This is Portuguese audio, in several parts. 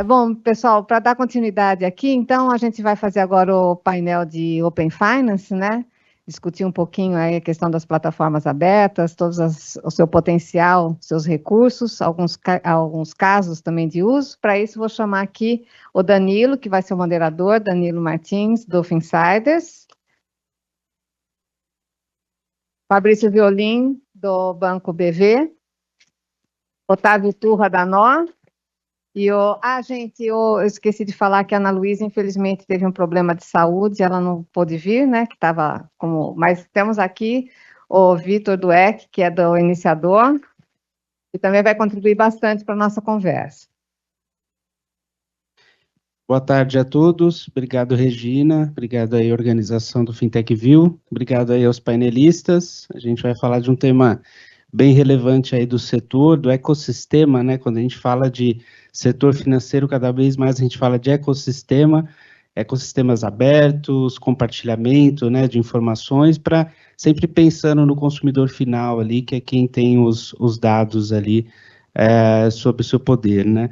Bom, pessoal, para dar continuidade aqui, então, a gente vai fazer agora o painel de Open Finance, né? Discutir um pouquinho aí a questão das plataformas abertas, o seu potencial, seus recursos, alguns casos também de uso. Para isso, vou chamar aqui o Danilo, que vai ser o moderador, Danilo Martins, do Finsiders. Fabrício Violim, do Banco BV. Otávio Turra, da Nó. E gente, eu esqueci de falar que a Ana Luísa, infelizmente, teve um problema de saúde, ela não pôde vir, né, que estava como... Mas temos aqui o Vitor Dueck, que é do Iniciador, e também vai contribuir bastante para a nossa conversa. Boa tarde a todos, obrigado, Regina, obrigado aí à organização do Fintech View, obrigado aí aos painelistas. A gente vai falar de um tema bem relevante aí do setor, do ecossistema, né? Quando a gente fala de setor financeiro, cada vez mais a gente fala de ecossistema, ecossistemas abertos, compartilhamento, né, de informações, para sempre pensando no consumidor final ali, que é quem tem os dados ali sobre o seu poder, né?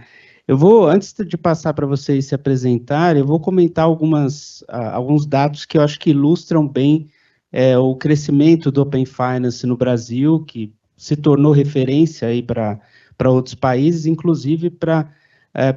Eu vou, antes de passar para vocês se apresentarem, eu vou comentar alguns dados que eu acho que ilustram bem o crescimento do Open Finance no Brasil, que se tornou referência aí para outros países, inclusive para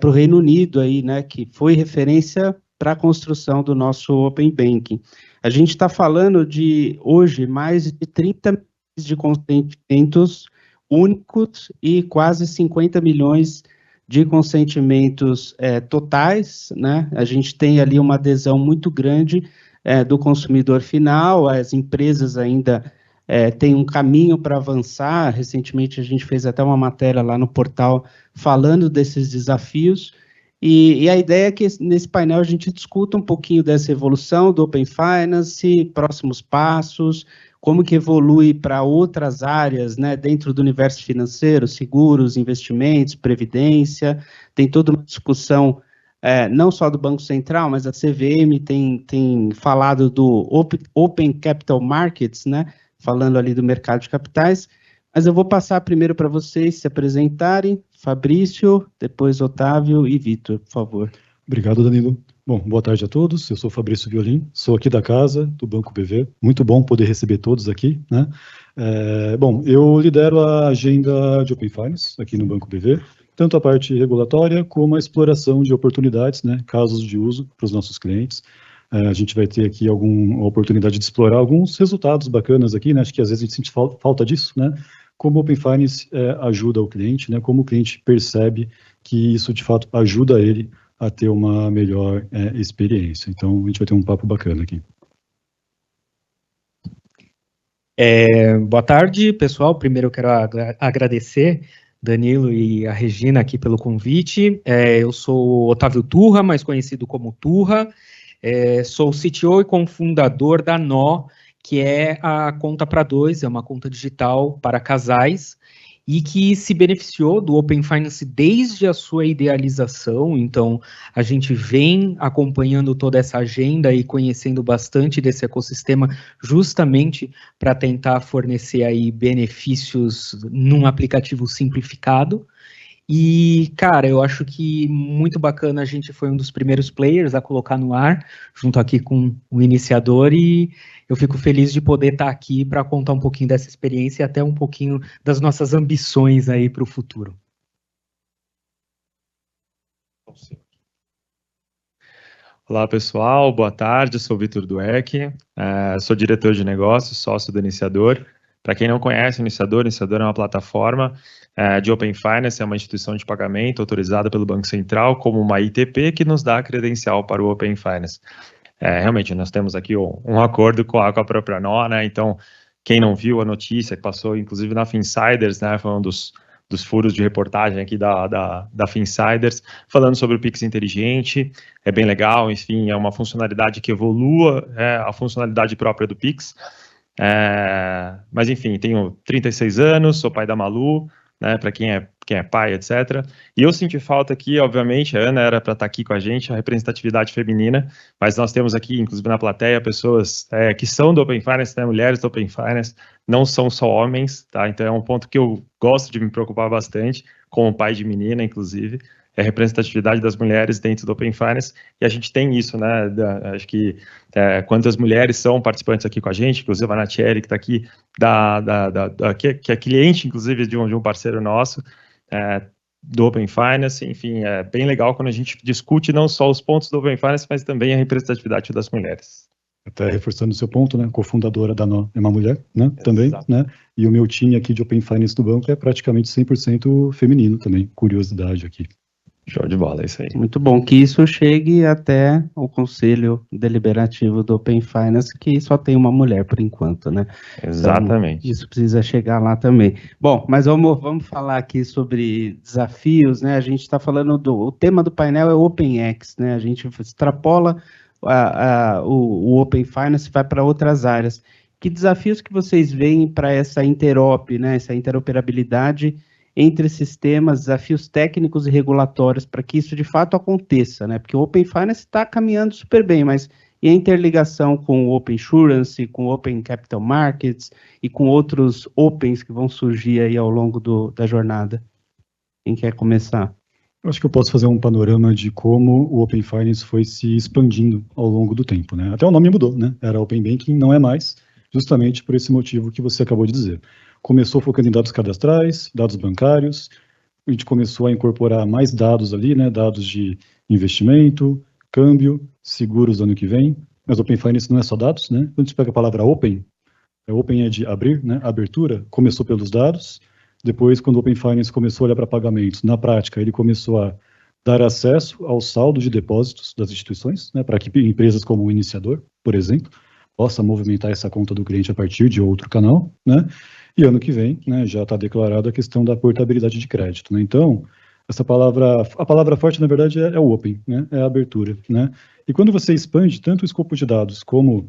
o Reino Unido, aí, né, que foi referência para a construção do nosso Open Banking. A gente está falando de, hoje, mais de 30 milhões de consentimentos únicos e quase 50 milhões de consentimentos totais, né? A gente tem ali uma adesão muito grande do consumidor final, as empresas ainda têm um caminho para avançar. Recentemente a gente fez até uma matéria lá no portal falando desses desafios, e a ideia é que nesse painel a gente discuta um pouquinho dessa evolução do Open Finance, próximos passos, como que evolui para outras áreas, né, dentro do universo financeiro, seguros, investimentos, previdência. Tem toda uma discussão, não só do Banco Central, mas a CVM tem falado do Open Capital Markets, né, falando ali do mercado de capitais. Mas eu vou passar primeiro para vocês se apresentarem, Fabrício, depois Otávio e Vitor, por favor. Obrigado, Danilo. Bom, boa tarde a todos, eu sou Fabrício Violim, sou aqui da casa, do Banco BV, muito bom poder receber todos aqui, né? Bom, eu lidero a agenda de Open Finance aqui no Banco BV, tanto a parte regulatória como a exploração de oportunidades, né, casos de uso para os nossos clientes. A gente vai ter aqui alguma oportunidade de explorar alguns resultados bacanas aqui, né? Acho que às vezes a gente sente falta disso, né? Como o Open Finance ajuda o cliente, né? Como o cliente percebe que isso de fato ajuda ele a ter uma melhor experiência. Então, a gente vai ter um papo bacana aqui. Boa tarde, pessoal. Primeiro eu quero agradecer Danilo e a Regina aqui pelo convite. Eu sou Otávio Turra, mais conhecido como Turra. Sou o CTO e cofundador da Nó, que é a Conta para Dois, é uma conta digital para casais, e que se beneficiou do Open Finance desde a sua idealização. Então, a gente vem acompanhando toda essa agenda e conhecendo bastante desse ecossistema, justamente para tentar fornecer aí benefícios num aplicativo simplificado. E, cara, eu acho que muito bacana, a gente foi um dos primeiros players a colocar no ar, junto aqui com o iniciador, e eu fico feliz de poder estar aqui para contar um pouquinho dessa experiência e até um pouquinho das nossas ambições aí para o futuro. Olá, pessoal, boa tarde, eu sou o Vitor Dueck, sou diretor de negócios, sócio do Iniciador. Para quem não conhece o Iniciador é uma plataforma de Open Finance, é uma instituição de pagamento autorizada pelo Banco Central como uma ITP que nos dá credencial para o Open Finance. Realmente, nós temos aqui um acordo com a própria Nó, né? Então, quem não viu a notícia, que passou inclusive na Finsiders, né? Foi um dos furos de reportagem aqui da Finsiders, falando sobre o Pix inteligente, é bem legal, enfim, é uma funcionalidade que evolua a funcionalidade própria do Pix. Mas enfim, tenho 36 anos, sou pai da Malu, né, para quem é pai, etc. E eu senti falta aqui, obviamente, a Ana era para estar aqui com a gente, a representatividade feminina, mas nós temos aqui, inclusive na plateia, pessoas que são do Open Finance, né, mulheres do Open Finance, não são só homens, tá? Então é um ponto que eu gosto de me preocupar bastante, como pai de menina, inclusive, representatividade das mulheres dentro do Open Finance, e a gente tem isso, né? Acho que quantas mulheres são participantes aqui com a gente, inclusive a Natiele, que está aqui, que é cliente, inclusive, de um parceiro nosso, do Open Finance. Enfim, é bem legal quando a gente discute não só os pontos do Open Finance, mas também a representatividade das mulheres. Até reforçando o seu ponto, né, cofundadora da Nó é uma mulher, né, também, né, e o meu time aqui de Open Finance do banco é praticamente 100% feminino também, curiosidade aqui. Show de bola, é isso aí. Muito bom que isso chegue até o Conselho Deliberativo do Open Finance, que só tem uma mulher por enquanto, né? Exatamente. Então, isso precisa chegar lá também. Bom, mas vamos falar aqui sobre desafios, né? A gente está falando o tema do painel é OpenX, né? A gente extrapola o Open Finance, vai para outras áreas. Que desafios que vocês veem para essa né? Essa interoperabilidade entre sistemas, desafios técnicos e regulatórios para que isso de fato aconteça, né? Porque o Open Finance está caminhando super bem, mas e a interligação com o Open Insurance, com o Open Capital Markets e com outros Opens que vão surgir aí ao longo da jornada? Quem quer começar? Eu acho que eu posso fazer um panorama de como o Open Finance foi se expandindo ao longo do tempo, né? Até o nome mudou, né? Era Open Banking, não é mais, justamente por esse motivo que você acabou de dizer. Começou focando em dados cadastrais, dados bancários, a gente começou a incorporar mais dados ali, né, dados de investimento, câmbio, seguros do ano que vem, mas Open Finance não é só dados, né? Quando a gente pega a palavra Open, Open é de abrir, né, abertura, começou pelos dados, depois quando o Open Finance começou a olhar para pagamentos, na prática ele começou a dar acesso ao saldo de depósitos das instituições, né, para que empresas como o Iniciador, por exemplo, possa movimentar essa conta do cliente a partir de outro canal, né? E ano que vem, né, já está declarada a questão da portabilidade de crédito, né? Então, a palavra forte, na verdade, é o Open, né? É a abertura, né? E quando você expande tanto o escopo de dados como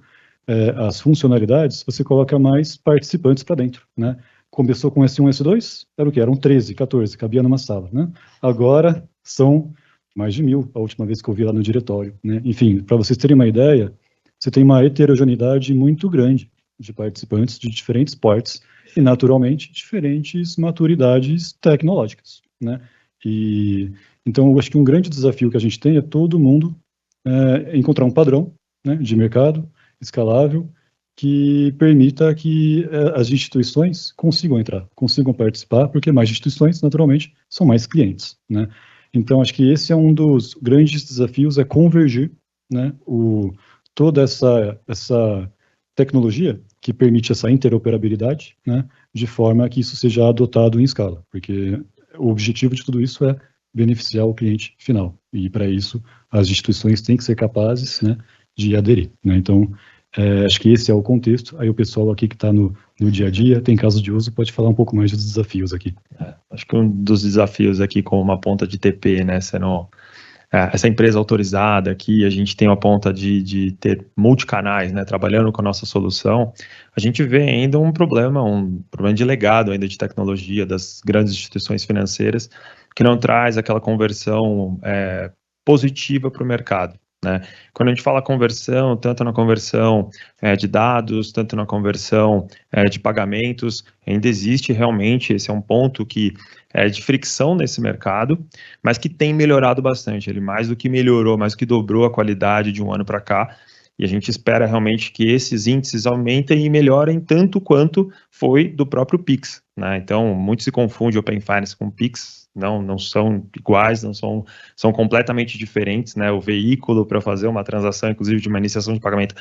as funcionalidades, você coloca mais participantes para dentro, né? Começou com S1, S2, era o quê? Eram 13, 14, cabia numa sala, né? Agora são mais de 1.000, a última vez que eu vi lá no diretório, né? Enfim, para vocês terem uma ideia, você tem uma heterogeneidade muito grande de participantes de diferentes portes e, naturalmente, diferentes maturidades tecnológicas, né? E, então, eu acho que um grande desafio que a gente tem é todo mundo encontrar um padrão, né, de mercado escalável que permita que as instituições consigam entrar, consigam participar, porque mais instituições, naturalmente, são mais clientes, né? Então, acho que esse é um dos grandes desafios, é convergir, né, toda essa tecnologia que permite essa interoperabilidade, né, de forma que isso seja adotado em escala, porque o objetivo de tudo isso é beneficiar o cliente final, e para isso as instituições têm que ser capazes, né, de aderir, né? Então, acho que esse é o contexto. Aí o pessoal aqui que está no dia a dia, tem caso de uso, pode falar um pouco mais dos desafios aqui. Acho que um dos desafios aqui com uma ponta de TP, né, sendo essa empresa autorizada aqui, a gente tem uma ponta de ter multicanais, né, trabalhando com a nossa solução, a gente vê ainda um problema de legado ainda de tecnologia das grandes instituições financeiras, que não traz aquela conversão positiva para o mercado, né? Quando a gente fala conversão, tanto na conversão de dados, tanto na conversão de pagamentos, ainda existe realmente, esse é um ponto que de fricção nesse mercado, mas que tem melhorado bastante. Ele mais do que melhorou, mais do que dobrou a qualidade de um ano para cá, e a gente espera realmente que esses índices aumentem e melhorem tanto quanto foi do próprio Pix, né? Então, muito se confunde Open Finance com Pix, não são iguais, são completamente diferentes, né? O veículo para fazer uma transação, inclusive de uma iniciação de pagamento,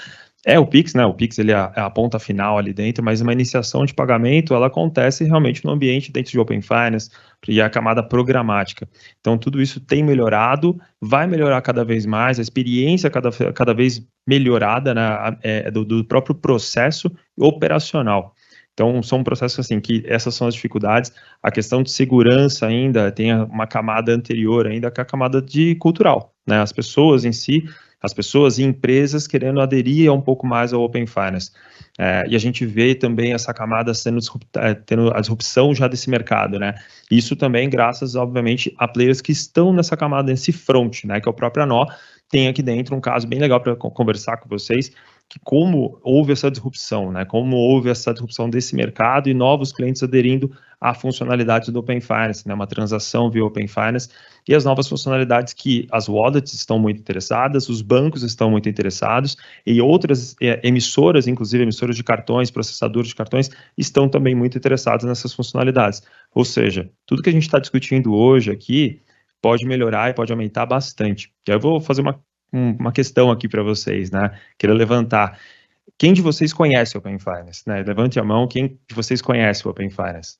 é o Pix, né? O Pix ele é a ponta final ali dentro, mas uma iniciação de pagamento ela acontece realmente no ambiente dentro de Open Finance e a camada programática. Então tudo isso tem melhorado, vai melhorar cada vez mais, a experiência cada vez melhorada, né? Do próprio processo operacional. Então, são processos assim, que essas são as dificuldades. A questão de segurança ainda tem uma camada anterior ainda, que é a camada cultural, né? As pessoas em si, as pessoas e empresas querendo aderir um pouco mais ao Open Finance. E a gente vê também essa camada tendo a disrupção já desse mercado, né? Isso também graças, obviamente, a players que estão nessa camada, nesse front, né? Que é o próprio Nó. Tem aqui dentro um caso bem legal para conversar com vocês, como houve essa disrupção, né? Como houve essa disrupção desse mercado e novos clientes aderindo à funcionalidade do Open Finance, né? Uma transação via Open Finance e as novas funcionalidades que as wallets estão muito interessadas, os bancos estão muito interessados e outras emissoras, inclusive emissoras de cartões, processadores de cartões, estão também muito interessados nessas funcionalidades. Ou seja, tudo que a gente está discutindo hoje aqui pode melhorar e pode aumentar bastante. E aí eu vou fazer uma questão aqui para vocês, né? Quero levantar. Quem de vocês conhece o Open Finance, né? Levante a mão, quem de vocês conhece o Open Finance?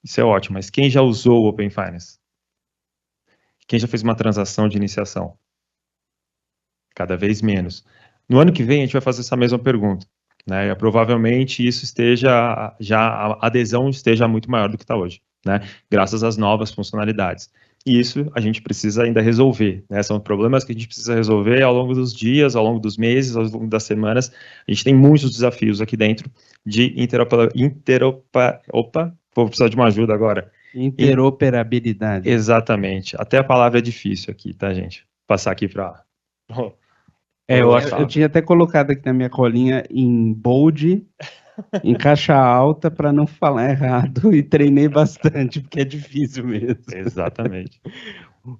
Isso é ótimo, mas quem já usou o Open Finance? Quem já fez uma transação de iniciação? Cada vez menos. No ano que vem, a gente vai fazer essa mesma pergunta, né? E provavelmente isso a adesão esteja muito maior do que está hoje, né? Graças às novas funcionalidades. E isso a gente precisa ainda resolver, né? São problemas que a gente precisa resolver ao longo dos dias, ao longo dos meses, ao longo das semanas. A gente tem muitos desafios aqui dentro de vou precisar de uma ajuda agora. Interoperabilidade. Exatamente. Até a palavra é difícil aqui, tá, gente? Vou passar aqui para... Eu tinha até colocado aqui na minha colinha em bold, em caixa alta, para não falar errado, e treinei bastante, porque é difícil mesmo. Exatamente.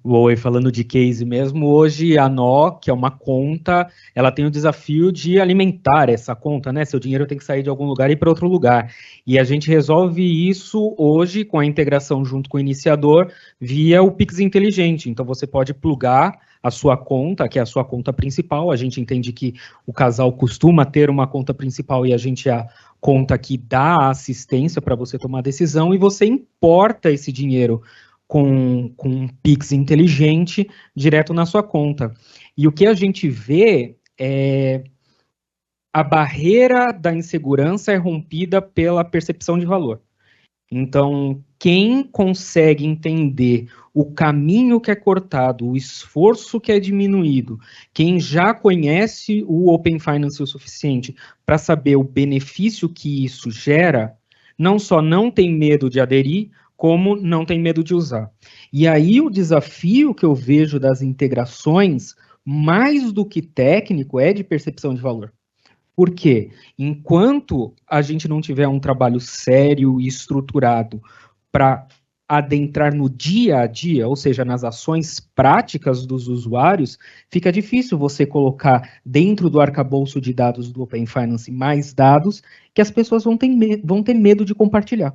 Oi, falando de case mesmo, hoje a Nó, que é uma conta, ela tem o desafio de alimentar essa conta, né? Seu dinheiro tem que sair de algum lugar e ir para outro lugar. E a gente resolve isso hoje com a integração junto com o iniciador via o Pix inteligente. Então você pode plugar a sua conta, que é a sua conta principal. A gente entende que o casal costuma ter uma conta principal e a gente é a conta que dá a assistência para você tomar decisão e você importa esse dinheiro com um Pix inteligente direto na sua conta. E o que a gente vê é a barreira da insegurança é rompida pela percepção de valor. Então, quem consegue entender o caminho que é cortado, o esforço que é diminuído, quem já conhece o Open Finance o suficiente para saber o benefício que isso gera, não só não tem medo de aderir, como não tem medo de usar. E aí o desafio que eu vejo das integrações, mais do que técnico, é de percepção de valor. Por quê? Enquanto a gente não tiver um trabalho sério e estruturado para adentrar no dia a dia, ou seja, nas ações práticas dos usuários, fica difícil você colocar dentro do arcabouço de dados do Open Finance mais dados que as pessoas vão ter medo de compartilhar.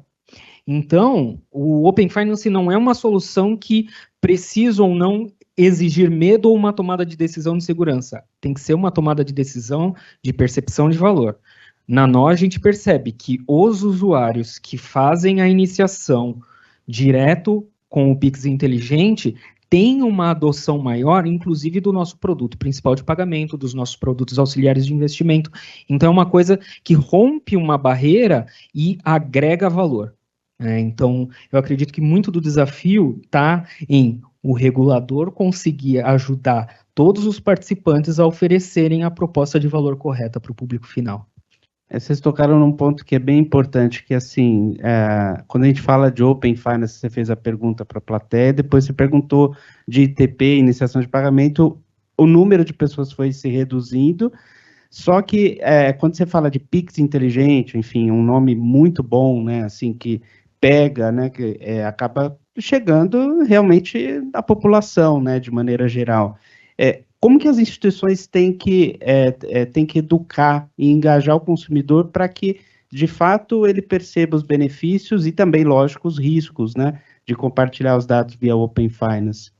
Então, o Open Finance não é uma solução que precisa ou não exigir medo ou uma tomada de decisão de segurança. Tem que ser uma tomada de decisão de percepção de valor. Na Nó, a gente percebe que os usuários que fazem a iniciação direto com o Pix inteligente têm uma adoção maior, inclusive do nosso produto principal de pagamento, dos nossos produtos auxiliares de investimento. Então, é uma coisa que rompe uma barreira e agrega valor. Então, eu acredito que muito do desafio está em o regulador conseguir ajudar todos os participantes a oferecerem a proposta de valor correta para o público final. Vocês tocaram num ponto que é bem importante, que assim, quando a gente fala de Open Finance, você fez a pergunta para a plateia, depois você perguntou de ITP, iniciação de pagamento, o número de pessoas foi se reduzindo, só que quando você fala de Pix inteligente, enfim, um nome muito bom, né, assim, que pega, né, que acaba chegando realmente à população, né, de maneira geral. Como que as instituições têm que educar e engajar o consumidor para que, de fato, ele perceba os benefícios e também, lógico, os riscos, né, de compartilhar os dados via Open Finance?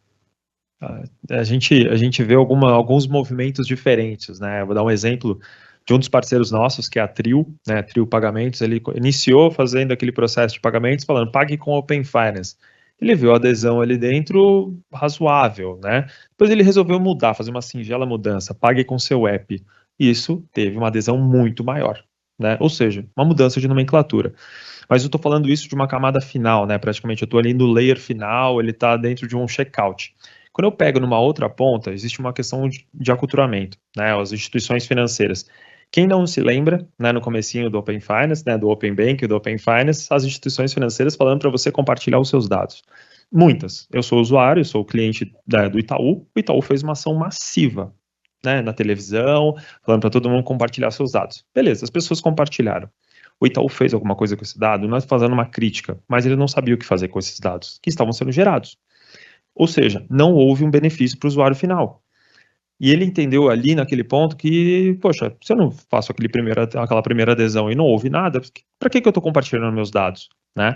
A gente vê alguns movimentos diferentes, né? Eu vou dar um exemplo de um dos parceiros nossos, que é a Trio, né? Trio Pagamentos. Ele iniciou fazendo aquele processo de pagamentos, falando, pague com Open Finance. Ele viu a adesão ali dentro razoável, né? Depois ele resolveu mudar, fazer uma singela mudança, pague com seu app. Isso teve uma adesão muito maior, né? Ou seja, uma mudança de nomenclatura. Mas eu estou falando isso de uma camada final, né? Praticamente eu estou ali no layer final, ele está dentro de um checkout. Quando eu pego numa outra ponta, existe uma questão de aculturamento, né? As instituições financeiras. Quem não se lembra, né, no comecinho do Open Finance, né, do Open Bank, do Open Finance, as instituições financeiras falando para você compartilhar os seus dados. Muitas. Eu sou usuário, sou cliente do Itaú. O Itaú fez uma ação massiva né, na televisão, falando para todo mundo compartilhar seus dados. Beleza, as pessoas compartilharam. O Itaú fez alguma coisa com esse dado, não é fazendo uma crítica, mas ele não sabia o que fazer com esses dados que estavam sendo gerados. Ou seja, não houve um benefício para o usuário final. E ele entendeu ali naquele ponto que, poxa, se eu não faço aquela primeira adesão e não houve nada, para que eu estou compartilhando meus dados? Né?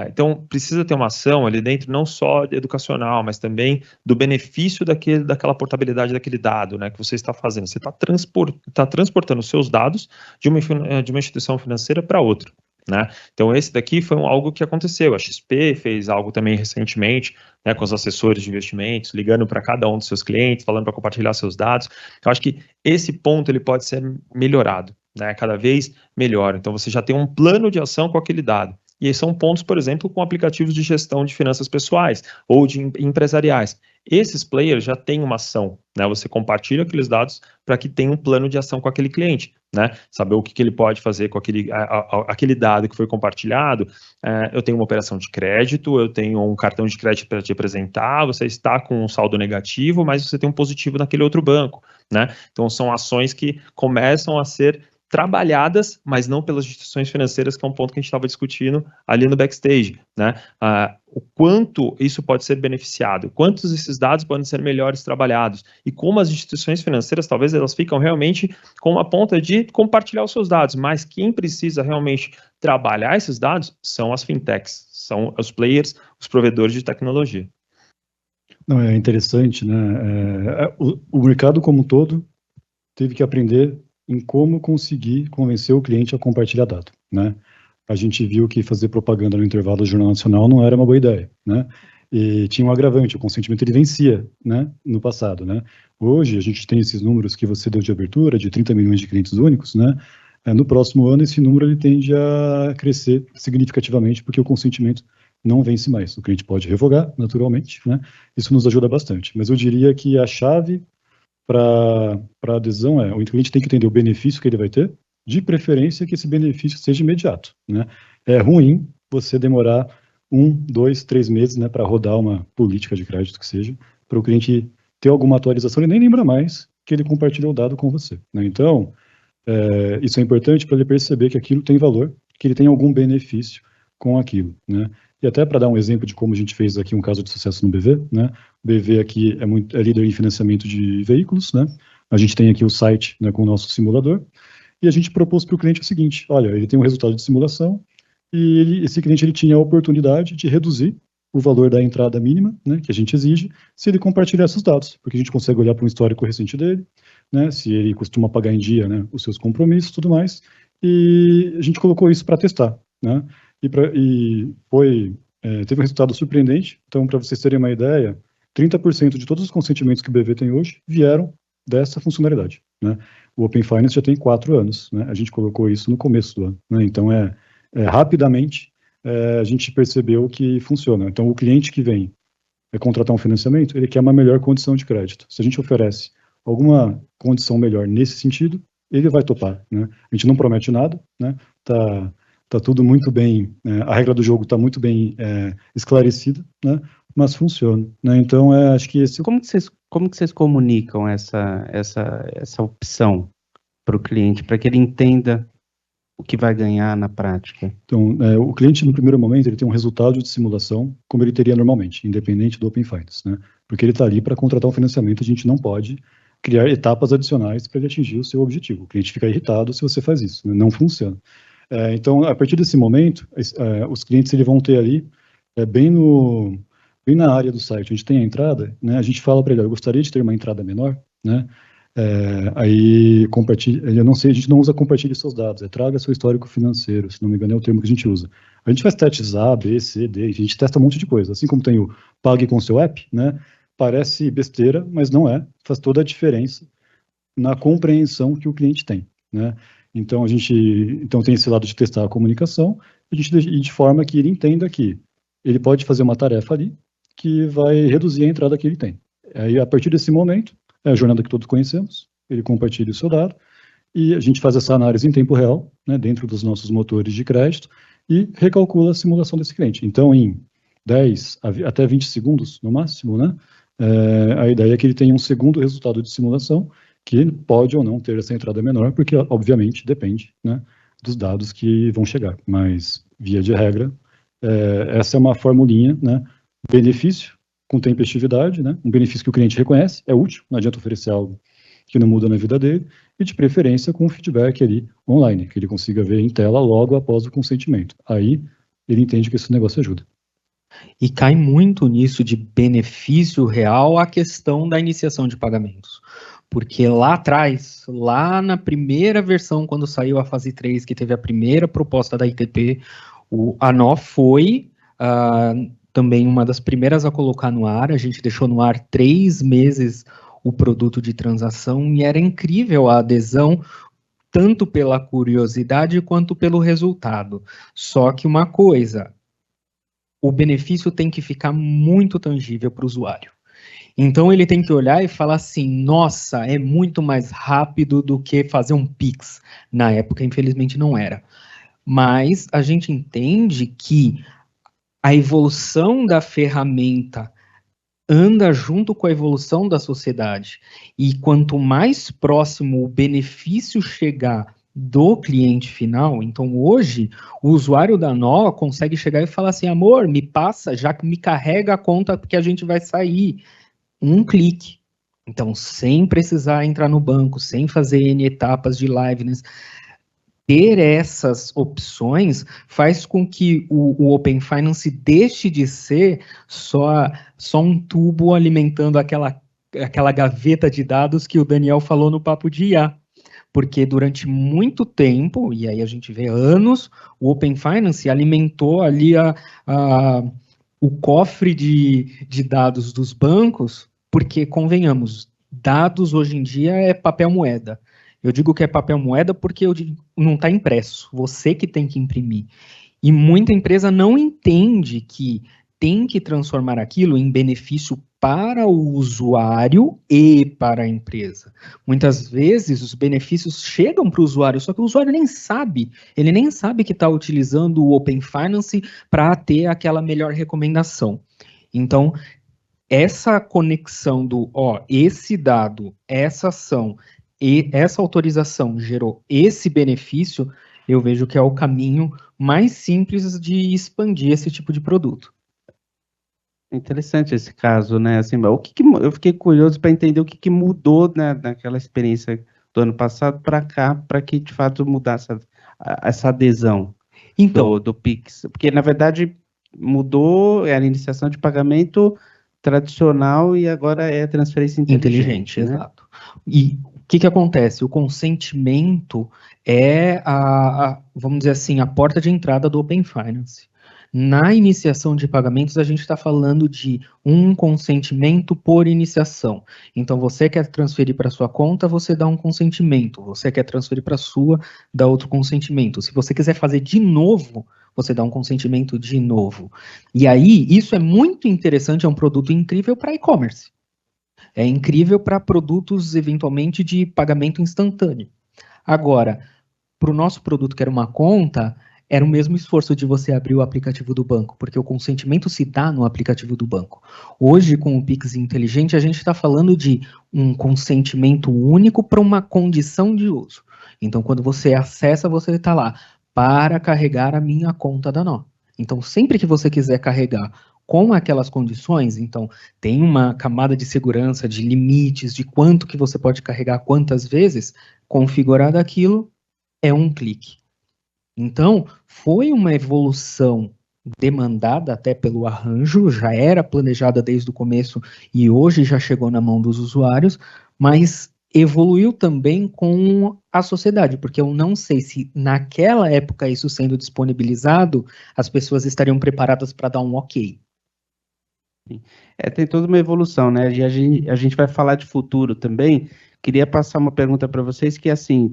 Então, precisa ter uma ação ali dentro, não só educacional, mas também do benefício daquela portabilidade daquele dado, né, que você está fazendo. Você está transportando os seus dados de uma instituição financeira para outra. Né? Então, esse daqui foi algo que aconteceu. A XP fez algo também recentemente, né, com os assessores de investimentos, ligando para cada um dos seus clientes, falando para compartilhar seus dados. Eu acho que esse ponto ele pode ser melhorado, né, cada vez melhor. Então, você já tem um plano de ação com aquele dado. E esses são pontos, por exemplo, com aplicativos de gestão de finanças pessoais ou de empresariais. Esses players já têm uma ação, né? Você compartilha aqueles dados para que tenha um plano de ação com aquele cliente, né? Saber o que ele pode fazer com aquele dado que foi compartilhado. Eu tenho uma operação de crédito, eu tenho um cartão de crédito para te apresentar, você está com um saldo negativo, mas você tem um positivo naquele outro banco, né? Então, são ações que começam a ser trabalhadas, mas não pelas instituições financeiras, que é um ponto que a gente estava discutindo ali no backstage, né? O quanto isso pode ser beneficiado, quantos desses dados podem ser melhores trabalhados, e como as instituições financeiras, talvez elas ficam realmente com uma ponta de compartilhar os seus dados, mas quem precisa realmente trabalhar esses dados são as fintechs, são os players, os provedores de tecnologia. Não, é interessante, né? O mercado como um todo teve que aprender em como conseguir convencer o cliente a compartilhar dado, né? A gente viu que fazer propaganda no intervalo do Jornal Nacional não era uma boa ideia, né? E tinha um agravante, o consentimento ele vencia, né, no passado, né? Hoje a gente tem esses números que você deu de abertura, de 30 milhões de clientes únicos, né? No próximo ano esse número ele tende a crescer significativamente, porque o consentimento não vence mais. O cliente pode revogar, naturalmente, né? Isso nos ajuda bastante. Mas eu diria que a chave para adesão o cliente tem que entender o benefício que ele vai ter, de preferência que esse benefício seja imediato, né? É ruim você demorar 1, 2, 3 meses, né, para rodar uma política de crédito que seja, para o cliente ter alguma atualização, ele nem lembra mais que ele compartilhou o dado com você, né? Então, isso é importante para ele perceber que aquilo tem valor, que ele tem algum benefício com aquilo, né? E até para dar um exemplo de como a gente fez aqui um caso de sucesso no BV, né? O BV aqui é líder em financiamento de veículos, né? A gente tem aqui o site, né, com o nosso simulador, e a gente propôs para o cliente o seguinte: olha, ele tem um resultado de simulação, e esse cliente ele tinha a oportunidade de reduzir o valor da entrada mínima, né, que a gente exige, se ele compartilhar esses dados, porque a gente consegue olhar para um histórico recente dele, né, se ele costuma pagar em dia, né, os seus compromissos e tudo mais, e a gente colocou isso para testar, né? Teve um resultado surpreendente. Então, para vocês terem uma ideia, 30% de todos os consentimentos que o BV tem hoje vieram dessa funcionalidade, né? O Open Finance já tem 4 anos, né? A gente colocou isso no começo do ano, né? Então, rapidamente, a gente percebeu que funciona. Então, o cliente que vem contratar um financiamento, ele quer uma melhor condição de crédito. Se a gente oferece alguma condição melhor nesse sentido, ele vai topar, né? A gente não promete nada, né? Tá tudo muito bem, a regra do jogo está muito bem esclarecida, né? Mas funciona, né? Então, acho que esse... Como que vocês comunicam essa opção para o cliente, para que ele entenda o que vai ganhar na prática? Então, o cliente, no primeiro momento, ele tem um resultado de simulação como ele teria normalmente, independente do Open Finance, né? Porque ele está ali para contratar um financiamento, a gente não pode criar etapas adicionais para ele atingir o seu objetivo. O cliente fica irritado se você faz isso, né? Não funciona. Então, a partir desse momento, os clientes eles vão ter ali, bem na área do site, onde tem a entrada, né, a gente fala para ele: eu gostaria de ter uma entrada menor, né? Aí compartilha, eu não sei, a gente não usa compartilhe seus dados, traga seu histórico financeiro, se não me engano é o termo que a gente usa. A gente faz testes A, B, C, D, a gente testa um monte de coisa, assim como tem o Pague com seu app, né? Parece besteira, mas não faz toda a diferença na compreensão que o cliente tem, né? Então, tem esse lado de testar a comunicação, e de forma que ele entenda que ele pode fazer uma tarefa ali que vai reduzir a entrada que ele tem. Aí, a partir desse momento, é a jornada que todos conhecemos, ele compartilha o seu dado, e a gente faz essa análise em tempo real, né, dentro dos nossos motores de crédito, e recalcula a simulação desse cliente. Então, em 10 até 20 segundos, no máximo, né, a ideia é que ele tenha um segundo resultado de simulação, que pode ou não ter essa entrada menor, porque, obviamente, depende, né, dos dados que vão chegar. Mas, via de regra, essa é uma formulinha, né, benefício com tempestividade, né, um benefício que o cliente reconhece, é útil, não adianta oferecer algo que não muda na vida dele, e de preferência com feedback ali online, que ele consiga ver em tela logo após o consentimento. Aí, ele entende que esse negócio ajuda. E cai muito nisso de benefício real a questão da iniciação de pagamentos. Porque lá atrás, lá na primeira versão, quando saiu a fase 3, que teve a primeira proposta da ITP, a Nó foi também uma das primeiras a colocar no ar. A gente deixou no ar 3 meses o produto de transação e era incrível a adesão, tanto pela curiosidade quanto pelo resultado. Só que uma coisa, o benefício tem que ficar muito tangível para o usuário. Então ele tem que olhar e falar assim, nossa, é muito mais rápido do que fazer um Pix. Na época, infelizmente, não era. Mas a gente entende que a evolução da ferramenta anda junto com a evolução da sociedade. E quanto mais próximo o benefício chegar do cliente final, então hoje o usuário da Nó consegue chegar e falar assim, amor, me passa, já que me carrega a conta porque a gente vai sair. Um clique. Então, sem precisar entrar no banco, sem fazer N etapas de liveness, ter essas opções faz com que o Open Finance deixe de ser só um tubo alimentando aquela gaveta de dados que o Daniel falou no papo de IA. Porque durante muito tempo, e aí a gente vê anos, o Open Finance alimentou ali o cofre de dados dos bancos, porque, convenhamos, dados hoje em dia é papel moeda. Eu digo que é papel moeda porque não está impresso, você que tem que imprimir. E muita empresa não entende que tem que transformar aquilo em benefício para o usuário e para a empresa. Muitas vezes os benefícios chegam para o usuário, só que o usuário nem sabe, ele nem sabe que está utilizando o Open Finance para ter aquela melhor recomendação. Então, essa conexão esse dado, essa ação e essa autorização gerou esse benefício, eu vejo que é o caminho mais simples de expandir esse tipo de produto. Interessante esse caso, né? Assim, eu fiquei curioso para entender o que mudou, né, naquela experiência do ano passado para cá, para que de fato mudasse essa adesão do Pix. Porque, na verdade, mudou, era a iniciação de pagamento tradicional e agora é transferência inteligente, né? Exato. E o que acontece? O consentimento é vamos dizer assim, a porta de entrada do Open Finance. Na iniciação de pagamentos, a gente está falando de um consentimento por iniciação. Então, você quer transferir para sua conta, você dá um consentimento. Você quer transferir para a sua, dá outro consentimento. Se você quiser fazer de novo, você dá um consentimento de novo. E aí, isso é muito interessante, é um produto incrível para e-commerce. É incrível para produtos, eventualmente, de pagamento instantâneo. Agora, para o nosso produto, que era uma conta, era o mesmo esforço de você abrir o aplicativo do banco, porque o consentimento se dá no aplicativo do banco. Hoje, com o Pix inteligente, a gente está falando de um consentimento único para uma condição de uso. Então, quando você acessa, você está lá, para carregar a minha conta da Nó. Então, sempre que você quiser carregar com aquelas condições, então, tem uma camada de segurança, de limites, de quanto que você pode carregar, quantas vezes, configurado aquilo, é um clique. Então, foi uma evolução demandada até pelo arranjo, já era planejada desde o começo e hoje já chegou na mão dos usuários, mas evoluiu também com a sociedade, porque eu não sei se naquela época isso sendo disponibilizado, as pessoas estariam preparadas para dar um ok. Tem toda uma evolução, né? E a gente vai falar de futuro também. Queria passar uma pergunta para vocês que, assim,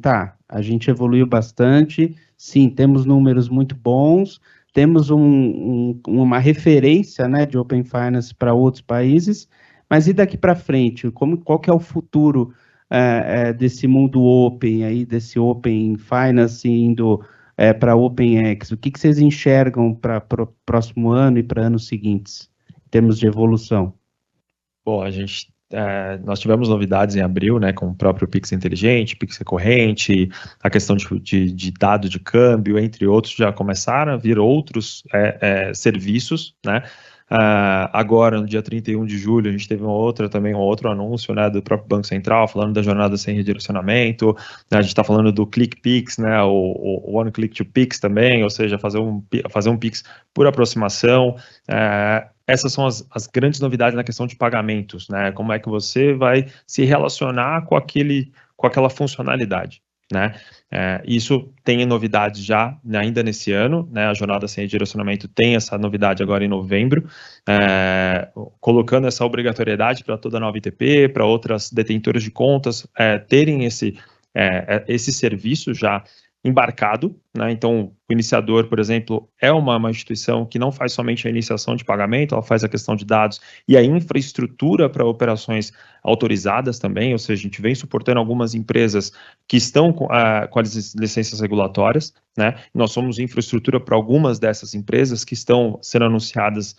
a gente evoluiu bastante, sim, temos números muito bons, temos uma referência, né, de Open Finance para outros países, mas e daqui para frente? Qual que é o futuro desse mundo Open, aí, desse Open Finance indo para OpenX? O que vocês enxergam para o próximo ano e para anos seguintes, em termos de evolução? Bom, a gente nós tivemos novidades em abril, né, com o próprio Pix inteligente, Pix recorrente, a questão de dado de câmbio, entre outros, já começaram a vir outros serviços, né. Agora, no dia 31 de julho, a gente teve um outro anúncio, né, do próprio Banco Central, falando da jornada sem redirecionamento, né, a gente está falando do Click Pix, né, o One Click to Pix também, ou seja, fazer um Pix por aproximação. Essas são as grandes novidades na questão de pagamentos, né, como é que você vai se relacionar com aquela funcionalidade, né. Isso tem novidades já, né, ainda nesse ano, né, a jornada sem direcionamento tem essa novidade agora em novembro, colocando essa obrigatoriedade para toda a nova ITP, para outras detentoras de contas terem esse serviço já embarcado, né? Então, o iniciador, por exemplo, é uma instituição que não faz somente a iniciação de pagamento, ela faz a questão de dados e a infraestrutura para operações autorizadas também, ou seja, a gente vem suportando algumas empresas que estão com as licenças regulatórias, né? Nós somos infraestrutura para algumas dessas empresas que estão sendo anunciadas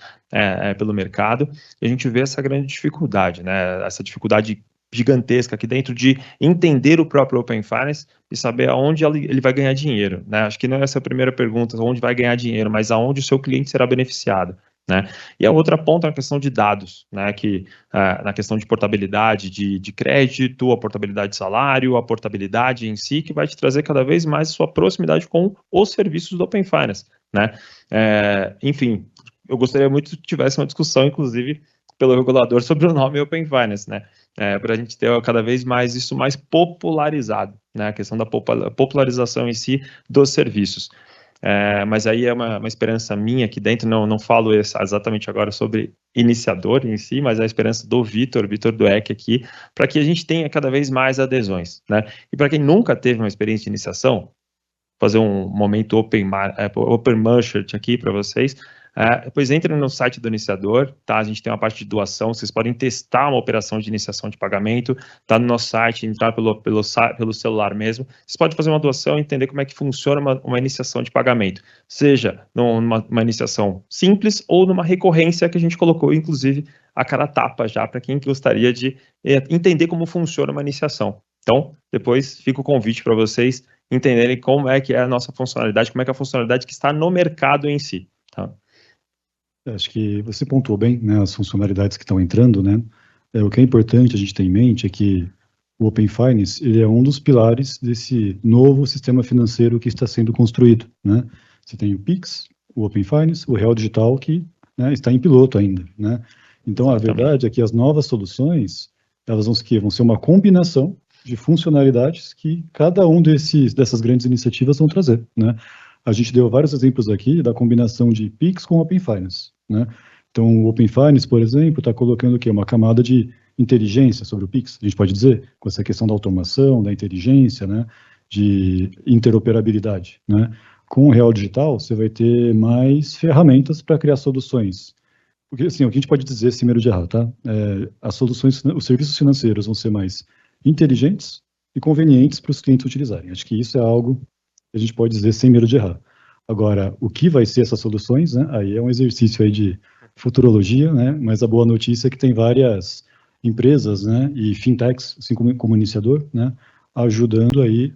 pelo mercado, e a gente vê essa grande dificuldade, né? Essa dificuldade gigantesca aqui dentro de entender o próprio Open Finance e saber aonde ele vai ganhar dinheiro, né? Acho que não é essa a primeira pergunta, onde vai ganhar dinheiro, mas aonde o seu cliente será beneficiado, né? E a outra ponta é a questão de dados, né? Que na questão de portabilidade de crédito, a portabilidade de salário, a portabilidade em si, que vai te trazer cada vez mais sua proximidade com os serviços do Open Finance, né? Enfim, eu gostaria muito que tivesse uma discussão, inclusive, pelo regulador sobre o nome Open Finance, né? Para a gente ter cada vez mais isso mais popularizado, né? A questão da popularização em si dos serviços. Mas aí é uma esperança minha aqui dentro, não falo exatamente agora sobre iniciador em si, mas a esperança do Vitor Dueck aqui, para que a gente tenha cada vez mais adesões, né? E para quem nunca teve uma experiência de iniciação, fazer um momento Open Merchant aqui para vocês. Depois entrem no site do iniciador, tá? A gente tem uma parte de doação, vocês podem testar uma operação de iniciação de pagamento, tá no nosso site, entrar pelo celular mesmo. Vocês podem fazer uma doação e entender como é que funciona uma iniciação de pagamento, seja numa iniciação simples ou numa recorrência que a gente colocou, inclusive, a cara tapa já, para quem gostaria de entender como funciona uma iniciação. Então, depois fica o convite para vocês entenderem como é que é a nossa funcionalidade, como é que é a funcionalidade que está no mercado em si, tá? Acho que você pontuou bem, né, as funcionalidades que estão entrando, né? O que é importante a gente ter em mente é que o Open Finance, ele é um dos pilares desse novo sistema financeiro que está sendo construído, né? Você tem o Pix, o Open Finance, o Real Digital, que, né, está em piloto ainda, né? Então, a verdade é que as novas soluções, elas vão ser uma combinação de funcionalidades que cada um dessas grandes iniciativas vão trazer, né? A gente deu vários exemplos aqui da combinação de Pix com Open Finance, né? Então, o Open Finance, por exemplo, está colocando o quê? Uma camada de inteligência sobre o Pix, a gente pode dizer, com essa questão da automação, da inteligência, né? De interoperabilidade, né? Com o Real Digital, você vai ter mais ferramentas para criar soluções. Porque, assim, o que a gente pode dizer, sem medo de errar, tá? As soluções, os serviços financeiros vão ser mais inteligentes e convenientes para os clientes utilizarem. Acho que isso é algo que a gente pode dizer sem medo de errar. Agora, o que vai ser essas soluções, né? Aí é um exercício aí de futurologia, né? Mas a boa notícia é que tem várias empresas, né? E fintechs, assim como iniciador, né? Ajudando aí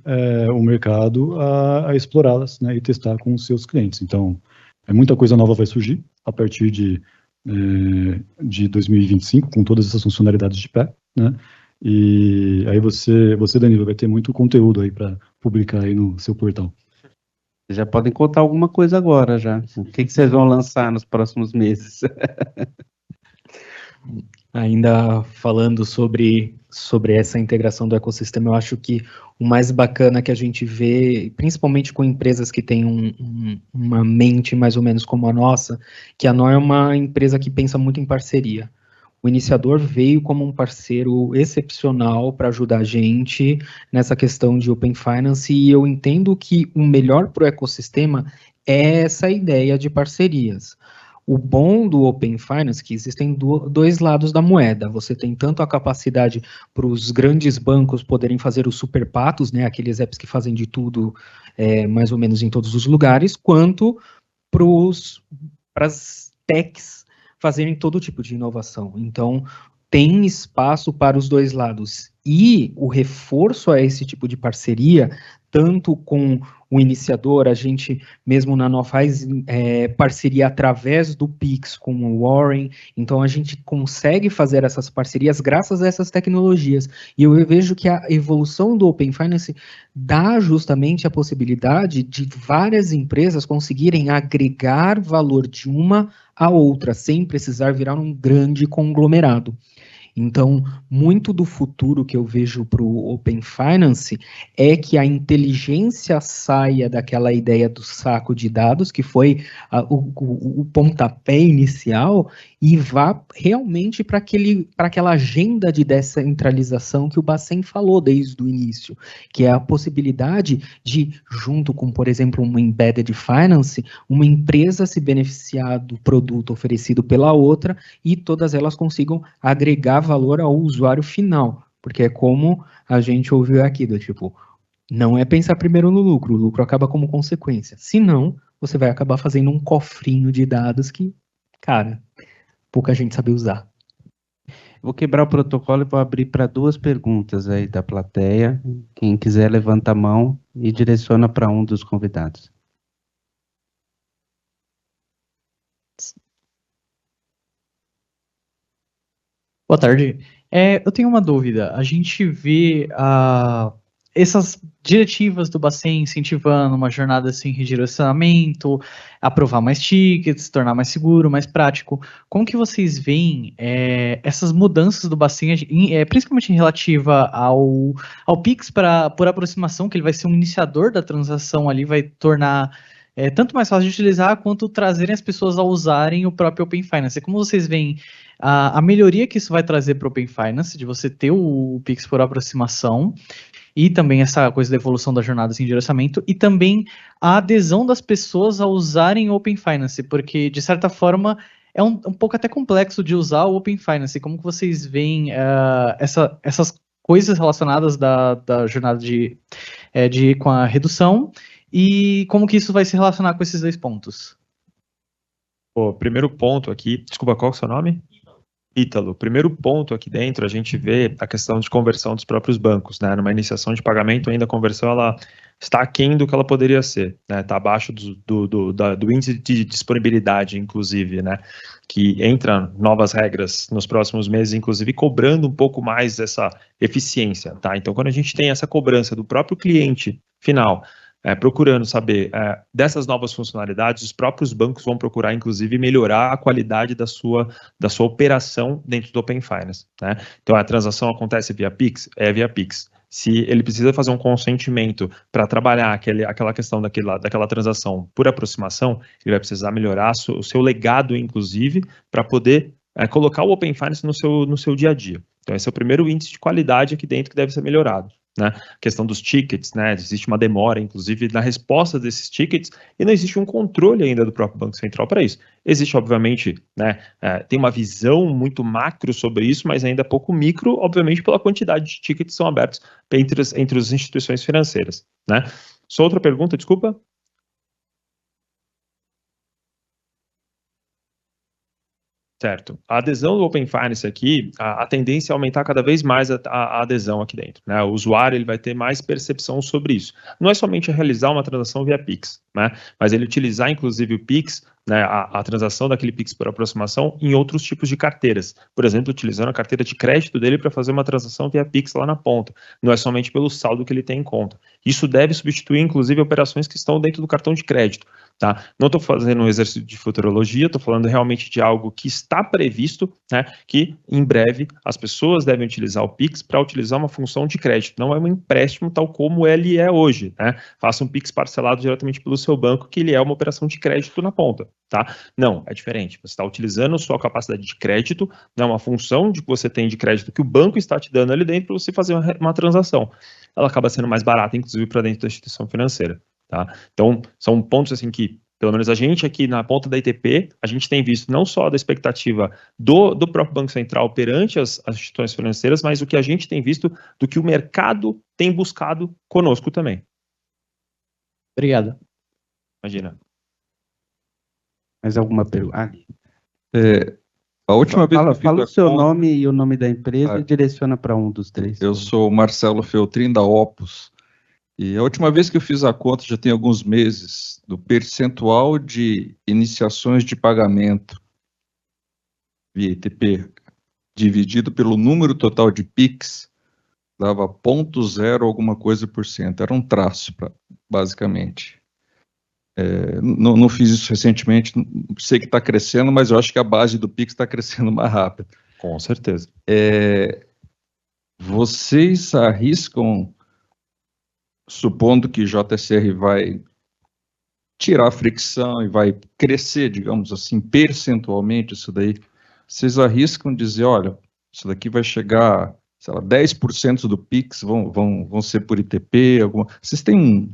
o mercado a explorá-las, né? E testar com os seus clientes. Então, muita coisa nova vai surgir a partir de 2025, com todas essas funcionalidades de pé, né? E aí você, Danilo, vai ter muito conteúdo aí para publicar aí no seu portal. Já podem contar alguma coisa agora já. O que vocês vão lançar nos próximos meses? Ainda falando sobre essa integração do ecossistema, eu acho que o mais bacana que a gente vê, principalmente com empresas que têm uma mente mais ou menos como a nossa, que a NOR é uma empresa que pensa muito em parceria. O iniciador veio como um parceiro excepcional para ajudar a gente nessa questão de Open Finance, e eu entendo que o melhor para o ecossistema é essa ideia de parcerias. O bom do Open Finance é que existem dois lados da moeda. Você tem tanto a capacidade para os grandes bancos poderem fazer os superpatos, né, aqueles apps que fazem de tudo, mais ou menos em todos os lugares, quanto para as techs fazerem todo tipo de inovação. Então, tem espaço para os dois lados. E o reforço a esse tipo de parceria, tanto com o iniciador, a gente mesmo na Nó faz parceria através do Pix com o Warren, então a gente consegue fazer essas parcerias graças a essas tecnologias. E eu vejo que a evolução do Open Finance dá justamente a possibilidade de várias empresas conseguirem agregar valor de uma a outra, sem precisar virar um grande conglomerado. Então, muito do futuro que eu vejo para o Open Finance é que a inteligência saia daquela ideia do saco de dados, que foi o pontapé inicial, e vá realmente para aquela agenda de descentralização que o Bacen falou desde o início, que é a possibilidade de, junto com, por exemplo, uma embedded finance, uma empresa se beneficiar do produto oferecido pela outra e todas elas consigam agregar valor ao usuário final, porque é como a gente ouviu aqui, do tipo, não é pensar primeiro no lucro, o lucro acaba como consequência, senão você vai acabar fazendo um cofrinho de dados que, cara, pouca gente sabe usar. Vou quebrar o protocolo e vou abrir para 2 perguntas aí da plateia. Quem quiser levanta a mão e direciona para um dos convidados. Boa tarde. Eu tenho uma dúvida. A gente vê essas diretivas do Bacen incentivando uma jornada sem redirecionamento, aprovar mais tickets, tornar mais seguro, mais prático. Como que vocês veem essas mudanças do Bacen, principalmente em relativa ao Pix por aproximação, que ele vai ser um iniciador da transação ali, vai tornar tanto mais fácil de utilizar, quanto trazerem as pessoas a usarem o próprio Open Finance. Como vocês veem a melhoria que isso vai trazer para o Open Finance, de você ter o Pix por aproximação, e também essa coisa da evolução da jornada sem direcionamento, e também a adesão das pessoas a usarem o Open Finance, porque, de certa forma, é um pouco até complexo de usar o Open Finance. Como que vocês veem essas coisas relacionadas da jornada com a redução, e como que isso vai se relacionar com esses 2 pontos? O primeiro ponto aqui, desculpa, qual é o seu nome? Ítalo. Primeiro ponto aqui dentro, a gente vê a questão de conversão dos próprios bancos, né? Numa iniciação de pagamento, ainda a conversão ela está aquém do que ela poderia ser, né? Está abaixo do índice de disponibilidade, inclusive, né? Que entra novas regras nos próximos meses, inclusive cobrando um pouco mais essa eficiência, tá? Então, quando a gente tem essa cobrança do próprio cliente final, procurando saber dessas novas funcionalidades, os próprios bancos vão procurar, inclusive, melhorar a qualidade da sua operação dentro do Open Finance, né? Então, a transação acontece via Pix? É via Pix. Se ele precisa fazer um consentimento para trabalhar aquela questão daquela transação por aproximação, ele vai precisar melhorar o seu legado, inclusive, para poder colocar o Open Finance no seu dia a dia. Então, esse é o primeiro índice de qualidade aqui dentro que deve ser melhorado, né? A questão dos tickets, né? Existe uma demora, inclusive, na resposta desses tickets, e não existe um controle ainda do próprio Banco Central para isso. Existe, obviamente, né? Tem uma visão muito macro sobre isso, mas ainda pouco micro, obviamente, pela quantidade de tickets que são abertos entre as instituições financeiras, né? Só outra pergunta, desculpa? Certo. A adesão do Open Finance aqui, a tendência é aumentar cada vez mais a adesão aqui dentro, né? O usuário ele vai ter mais percepção sobre isso. Não é somente realizar uma transação via Pix, né? Mas ele utilizar, inclusive, o Pix, né, a transação daquele Pix por aproximação em outros tipos de carteiras. Por exemplo, utilizando a carteira de crédito dele para fazer uma transação via Pix lá na ponta. Não é somente pelo saldo que ele tem em conta. Isso deve substituir, inclusive, operações que estão dentro do cartão de crédito, tá? Não estou fazendo um exercício de futurologia, estou falando realmente de algo que está previsto, né, que em breve as pessoas devem utilizar o Pix para utilizar uma função de crédito. Não é um empréstimo tal como ele é hoje, né? Faça um Pix parcelado diretamente pelo seu banco, que ele é uma operação de crédito na ponta, tá? Não, é diferente. Você está utilizando a sua capacidade de crédito, né, uma função que você tem de crédito que o banco está te dando ali dentro para você fazer uma transação. Ela acaba sendo mais barata, inclusive, para dentro da instituição financeira, tá? Então, são pontos assim que, pelo menos a gente aqui na ponta da ITP, a gente tem visto não só da expectativa do próprio Banco Central perante as instituições financeiras, mas o que a gente tem visto do que o mercado tem buscado conosco também. Obrigado. Imagina. Mais alguma pergunta? A última vez que eu Fala o fiz a seu conta, nome e o nome da empresa e direciona para um dos três. eu sou o Marcelo Feltrin, da Opus, e a última vez que eu fiz a conta, já tem alguns meses, do percentual de iniciações de pagamento via ITP dividido pelo número total de PIX, dava 0,0 alguma coisa por cento. Era um traço, basicamente. Não fiz isso recentemente, sei que está crescendo, mas eu acho que a base do PIX está crescendo mais rápido. Com certeza. Vocês arriscam, supondo que JSR vai tirar a fricção e vai crescer, digamos assim, percentualmente isso daí, vocês arriscam dizer, olha, isso daqui vai chegar, sei lá, 10% do PIX vão ser por ITP, vocês têm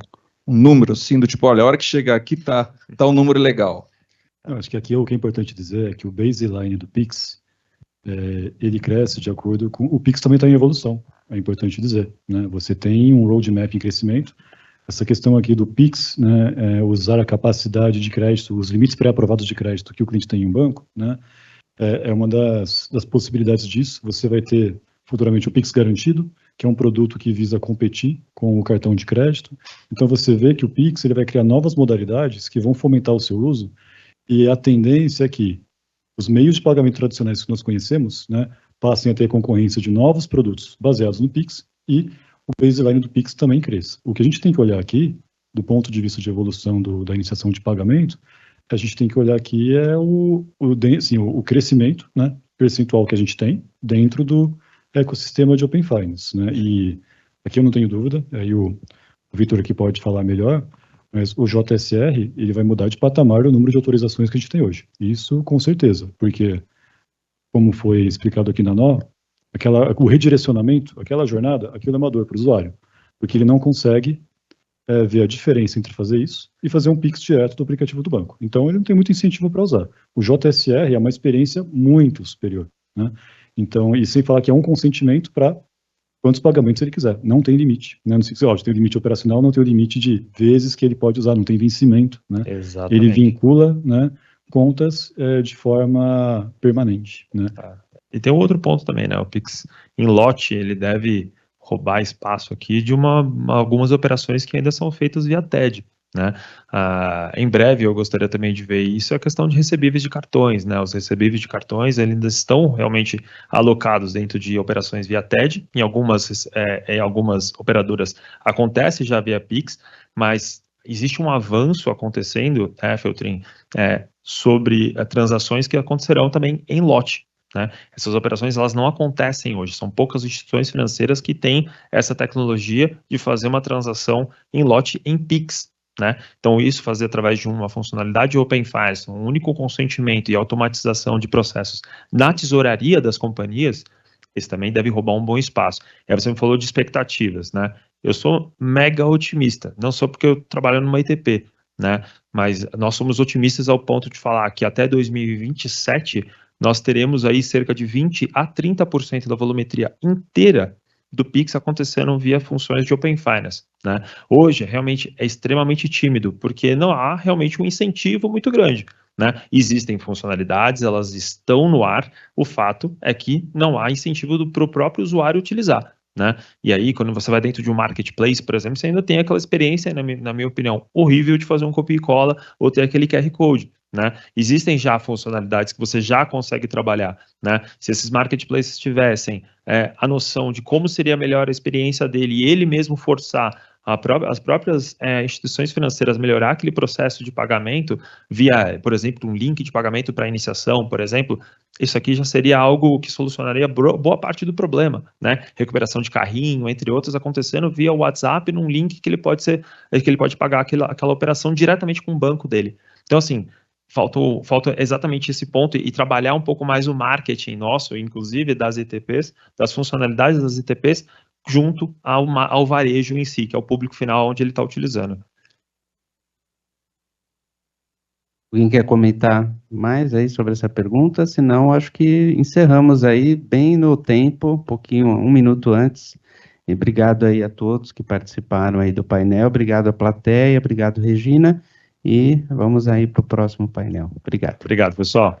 um número assim, do tipo, olha, a hora que chegar aqui tá um número legal. Eu acho que aqui o que é importante dizer é que o baseline do PIX, ele cresce de acordo com... O PIX também está em evolução, é importante dizer, né? Você tem um roadmap em crescimento. Essa questão aqui do PIX, né, usar a capacidade de crédito, os limites pré-aprovados de crédito que o cliente tem em um banco, né, é uma das possibilidades disso. Você vai ter futuramente o PIX garantido, que é um produto que visa competir com o cartão de crédito. Então você vê que o PIX ele vai criar novas modalidades que vão fomentar o seu uso, e a tendência é que os meios de pagamento tradicionais que nós conhecemos, né, passem a ter concorrência de novos produtos baseados no PIX, e o baseline do PIX também cresça. O que a gente tem que olhar aqui, do ponto de vista de evolução da iniciação de pagamento, a gente tem que olhar aqui o crescimento, né, percentual que a gente tem dentro do ecossistema de Open Finance, né, e aqui eu não tenho dúvida, aí o Vitor aqui pode falar melhor, mas o JSR, ele vai mudar de patamar o número de autorizações que a gente tem hoje. Isso com certeza, porque, como foi explicado aqui na NO, o redirecionamento, aquela jornada, aquilo é uma dor para o usuário, porque ele não consegue ver a diferença entre fazer isso e fazer um PIX direto do aplicativo do banco. Então, ele não tem muito incentivo para usar. O JSR é uma experiência muito superior, né? Então, e sem falar que é um consentimento para quantos pagamentos ele quiser. Não tem limite, né? Não sei se tem o limite operacional, não tem o limite de vezes que ele pode usar, não tem vencimento, né? Exatamente. Ele vincula, né, contas de forma permanente, né? E tem um outro ponto também, né? O PIX em lote, ele deve roubar espaço aqui de algumas operações que ainda são feitas via TED, né? Em breve, eu gostaria também de ver isso, a questão de recebíveis de cartões, né? Os recebíveis de cartões eles ainda estão realmente alocados dentro de operações via TED, em algumas operadoras acontece já via PIX, mas existe um avanço acontecendo, Feltrin, sobre transações que acontecerão também em lote. Né? Essas operações elas não acontecem hoje, são poucas instituições financeiras que têm essa tecnologia de fazer uma transação em lote em PIX. Né? Então, isso fazer através de uma funcionalidade Open Finance, um único consentimento e automatização de processos na tesouraria das companhias, esse também deve roubar um bom espaço. E aí você me falou de expectativas, né? Eu sou mega otimista, não só porque eu trabalho numa ITP, né? Mas nós somos otimistas ao ponto de falar que até 2027 nós teremos aí cerca de 20 a 30% da volumetria inteira do PIX acontecendo via funções de Open Finance, né? Hoje, realmente, é extremamente tímido, porque não há realmente um incentivo muito grande, né? Existem funcionalidades, elas estão no ar, o fato é que não há incentivo para o próprio usuário utilizar, né? E aí, quando você vai dentro de um marketplace, por exemplo, você ainda tem aquela experiência, na minha opinião, horrível de fazer um copia e cola ou ter aquele QR Code, né? Existem já funcionalidades que você já consegue trabalhar, né? Se esses marketplaces tivessem a noção de como seria a melhor experiência dele e ele mesmo forçar as próprias instituições financeiras melhorar aquele processo de pagamento via, por exemplo, um link de pagamento para iniciação, por exemplo, isso aqui já seria algo que solucionaria boa parte do problema, né? Recuperação de carrinho, entre outros, acontecendo via WhatsApp num link que ele pode pagar aquela operação diretamente com o banco dele. Então, assim, falta exatamente esse ponto e trabalhar um pouco mais o marketing nosso, inclusive das ITPs, das funcionalidades das ITPs, junto ao varejo em si, que é o público final onde ele está utilizando. Alguém quer comentar mais aí sobre essa pergunta? Senão, acho que encerramos aí bem no tempo, um pouquinho, 1 minuto antes. E obrigado aí a todos que participaram aí do painel, obrigado à plateia, obrigado, Regina, e vamos aí para o próximo painel. Obrigado. Obrigado, pessoal.